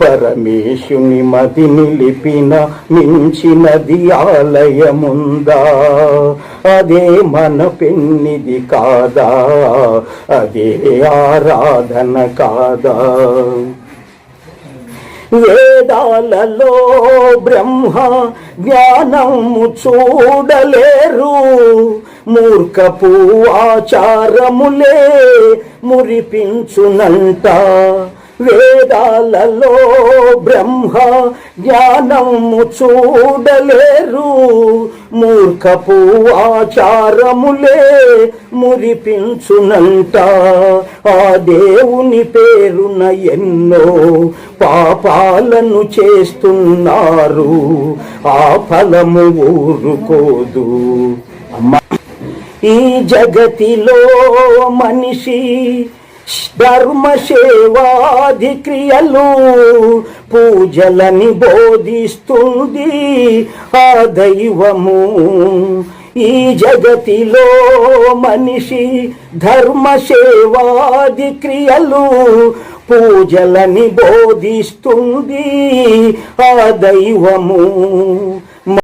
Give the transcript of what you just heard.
పరమేశుని మది నిలిపిన మించినది ఆలయముందా? అదే మన పెన్నిది కాదా? అదే ఆరాధన కాదా? వేదాలలో బ్రహ్మ జ్ఞానము చూడలేరు, మూర్ఖపు ఆచారములే మురిపించునంట. వేదాలలో బ్రహ్మ జ్ఞానము చూడలేరు, మూర్ఖపు ఆచారములే మురిపించునంట. ఆ దేవుని పేరున ఎన్నో పాపాలను చేస్తున్నారు, ఆ ఫలము ఊరుకోదు. ఈ జగతిలో మనిషి ధర్మ సేవాది క్రియలు పూజలని బోధిస్తుంది ఆ దైవము. ఈ జగతిలో మనిషి ధర్మ సేవాది క్రియలు పూజలని బోధిస్తుంది ఆ దైవము.